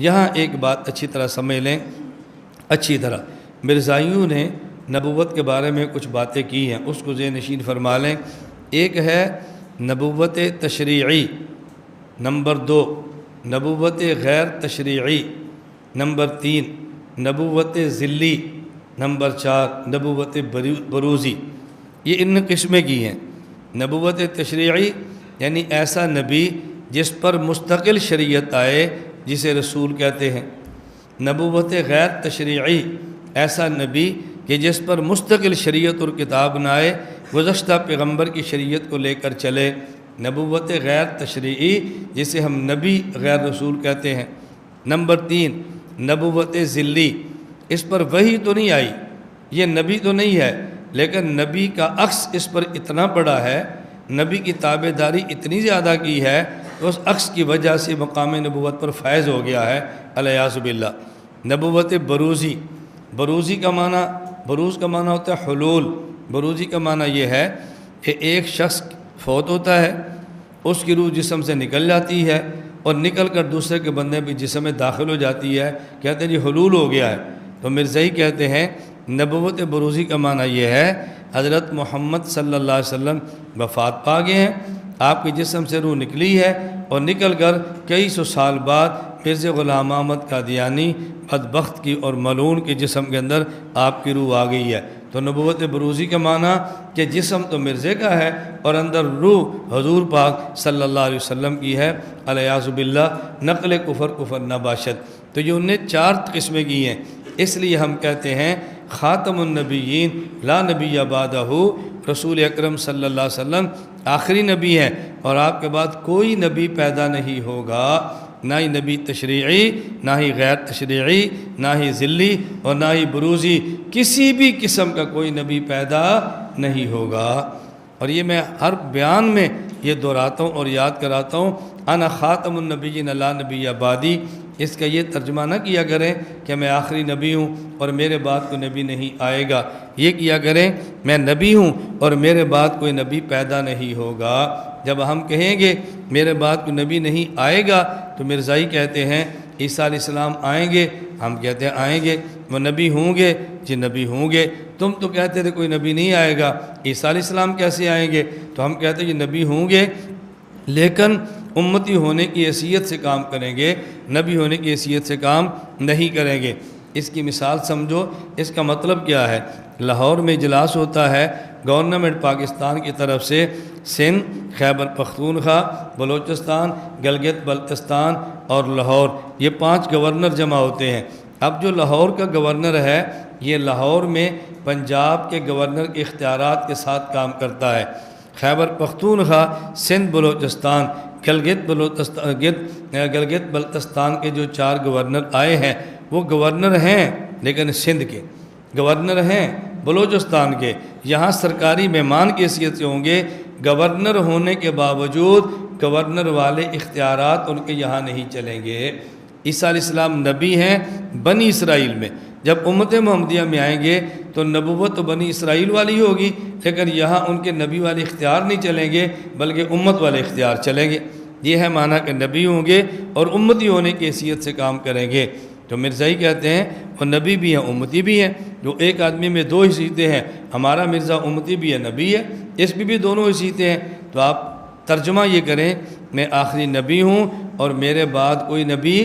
یہاں ایک بات اچھی طرح سمجھ لیں، اچھی طرح مرزائیوں نے نبوت کے بارے میں کچھ باتیں کی ہیں، اس کو ذہن نشین فرما لیں۔ ایک ہے نبوت تشریعی، نمبر 2 نبوت غیر تشریعی، نمبر 3 نبوت ذلی، نمبر 4 نبوت بروزی۔ یہ ان قسمیں کی ہیں۔ نبوت تشریعی یعنی ایسا نبی جس پر مستقل شریعت آئے، جسے رسول کہتے ہیں۔ نبوت غیر تشریعی ایسا نبی کہ جس پر مستقل شریعت اور کتاب نہ آئے، گزشتہ پیغمبر کی شریعت کو لے کر چلے۔ نبوت غیر تشریعی جسے ہم نبی غیر رسول کہتے ہیں۔ نمبر 3 نبوت ذلی، اس پر وحی تو نہیں آئی، یہ نبی تو نہیں ہے، لیکن نبی کا عکس اس پر اتنا بڑا ہے، نبی کی تابع داری اتنی زیادہ کی ہے کہ اس عکس کی وجہ سے مقام نبوت پر فائز ہو گیا ہے، الیاذ باللہ۔ نبوت بروزی، بروزی کا معنی، بروز کا معنی ہوتا ہے حلول۔ بروزی کا معنی یہ ہے کہ ایک شخص فوت ہوتا ہے، اس کی روح جسم سے نکل جاتی ہے اور نکل کر دوسرے کے بندے بھی جسم میں داخل ہو جاتی ہے، کہتے ہیں جی حلول ہو گیا ہے۔ تو مرزائی کہتے ہیں نبوت بروزی کا معنی یہ ہے حضرت محمد صلی اللہ علیہ وسلم وفات پا گئے ہیں، آپ کے جسم سے روح نکلی ہے اور نکل کر کئی سو سال بعد مرزا غلام احمد قادیانی بدبخت کی اور ملعون کے جسم کے اندر آپ کی روح آ گئی ہے۔ تو نبوت بروزی کا معنی کہ جسم تو مرزے کا ہے اور اندر روح حضور پاک صلی اللہ علیہ وسلم کی ہے، الیاذ باللہ۔ نقل کفر نہ باشد۔ تو یہ انہیں 4 قسمیں کی ہیں، اس لیے ہم کہتے ہیں خاتم النبیین لا نبی بعدہ، رسول اکرم صلی اللہ علیہ وسلم آخری نبی ہیں اور آپ کے بعد کوئی نبی پیدا نہیں ہوگا، نہ ہی نبی تشریعی، نہ ہی غیر تشریعی، نہ ہی ذلی اور نہ ہی بروزی، کسی بھی قسم کا کوئی نبی پیدا نہیں ہوگا۔ اور یہ میں ہر بیان میں یہ دہراتا ہوں اور یاد کراتا ہوں، انا خاتم النبیین لا نبی بعدی۔ اس کا یہ ترجمہ نہ کیا کریں کہ میں آخری نبی ہوں اور میرے بعد کوئی نبی نہیں آئے گا، یہ کیا کریں میں نبی ہوں اور میرے بعد کوئی نبی پیدا نہیں ہوگا۔ جب ہم کہیں گے میرے بعد کوئی نبی نہیں آئے گا تو مرزائی کہتے ہیں عیسیٰ علیہ السلام آئیں گے، ہم کہتے ہیں آئیں گے۔ وہ نبی ہوں گے، جی نبی ہوں گے۔ تم تو کہتے تھے کوئی نبی نہیں آئے گا، عیسیٰ علیہ السلام کیسے آئیں گے؟ تو ہم کہتے ہیں یہ نبی ہوں گے لیکن امتی ہونے کی حیثیت سے کام کریں گے، نبی ہونے کی حیثیت سے کام نہیں کریں گے۔ اس کی مثال سمجھو، اس کا مطلب کیا ہے؟ لاہور میں اجلاس ہوتا ہے گورنمنٹ پاکستان کی طرف سے، سندھ، خیبر پختونخوا، بلوچستان، گلگت بلتستان اور لاہور، یہ 5 گورنر جمع ہوتے ہیں۔ اب جو لاہور کا گورنر ہے یہ لاہور میں پنجاب کے گورنر کے اختیارات کے ساتھ کام کرتا ہے۔ خیبر پختونخوا، سندھ، بلوچستان، گلگت بلتستان کے جو 4 گورنر آئے ہیں وہ گورنر ہیں لیکن سندھ کے، گورنر ہیں بلوچستان کے، یہاں سرکاری مہمان کی حیثیت سے ہوں گے۔ گورنر ہونے کے باوجود گورنر والے اختیارات ان کے یہاں نہیں چلیں گے۔ عیسیٰ علیہ السلام نبی ہیں بنی اسرائیل میں، جب امت محمدیہ میں آئیں گے تو نبوت تو بنی اسرائیل والی ہوگی لیکن یہاں ان کے نبی والے اختیار نہیں چلیں گے بلکہ امت والے اختیار چلیں گے۔ یہ ہے معنی کہ نبی ہوں گے اور امتی ہونے کی حیثیت سے کام کریں گے۔ تو مرزائی کہتے ہیں وہ نبی بھی ہیں امتی بھی ہیں، جو ایک آدمی میں 2 حیثیتیں ہیں، ہمارا مرزا امتی بھی ہے نبی ہے، اس میں بھی دونوں حیثیتیں ہیں۔ تو آپ ترجمہ یہ کریں میں آخری نبی ہوں اور میرے بعد کوئی نبی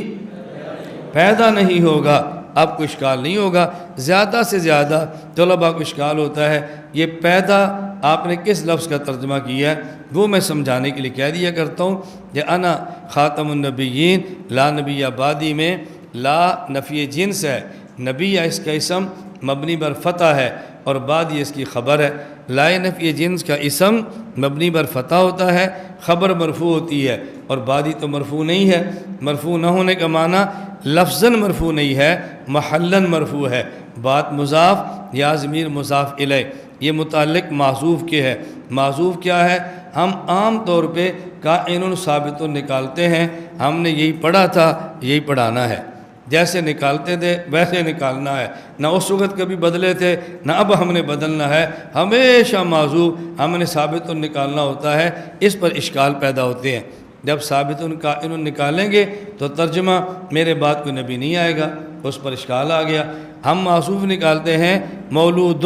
پیدا نہیں ہوگا۔ اب کوئی اشکال نہیں ہوگا۔ زیادہ سے زیادہ طلباء کو اشکال ہوتا ہے یہ پیدا آپ نے کس لفظ کا ترجمہ کیا ہے، وہ میں سمجھانے کے لیے کہہ دیا کرتا ہوں کہ انا خاتم النبیین لا نبی بعدی میں لا نفی جنس ہے، نبی یا اس کا اسم مبنی بر فتح ہے اور بعد یہ اس کی خبر ہے۔ لا نفی جنس کا اسم مبنی بر فتح ہوتا ہے، خبر مرفوع ہوتی ہے اور بعدی تو مرفوع نہیں ہے۔ مرفوع نہ ہونے کا معنی لفظاً مرفوع نہیں ہے، محلاً مرفوع ہے۔ بات مضاف یا ضمیر مضاف الیہ، یہ متعلق معذوف کے ہے۔ معذوف کیا ہے؟ ہم عام طور پہ کائن ثابت نکالتے ہیں، ہم نے یہی پڑھا تھا یہی پڑھانا ہے، جیسے نکالتے تھے ویسے نکالنا ہے، نہ اس وقت کبھی بدلے تھے نہ اب ہم نے بدلنا ہے، ہمیشہ معذوف ہم نے ثابت نکالنا ہوتا ہے۔ اس پر اشکال پیدا ہوتے ہیں۔ جب ثابت کائن نکالیں گے تو ترجمہ میرے بعد کوئی نبی نہیں آئے گا، اس پر اشکال آ گیا۔ ہم معصوف نکالتے ہیں مولود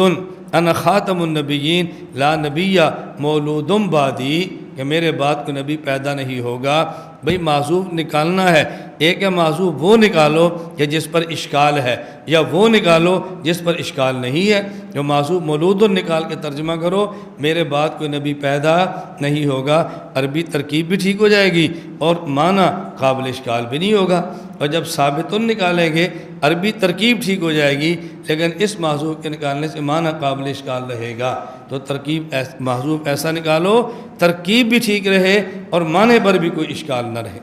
انا خاتم النبیین لا نبی مولود بعدی، کہ میرے بعد کوئی نبی پیدا نہیں ہوگا۔ بھئی معصوف نکالنا ہے، ایک ہے معصوف وہ نکالو کہ جس پر اشکال ہے، یا وہ نکالو جس پر اشکال نہیں ہے۔ جو معصوف مولود نکال کے ترجمہ کرو میرے بعد کوئی نبی پیدا نہیں ہوگا، عربی ترکیب بھی ٹھیک ہو جائے گی اور معنی قابل اشکال بھی نہیں ہوگا۔ اور جب ثابت نکالیں گے عربی ترکیب ٹھیک ہو جائے گی، لیکن اس معصوف کے نکالنے سے معنی قابل اشکال رہے گا۔ تو ترکیب معصوف ایسا نکالو ترکیب بھی ٹھیک رہے اور معنی پر بھی کوئی اشکال نہ رہے۔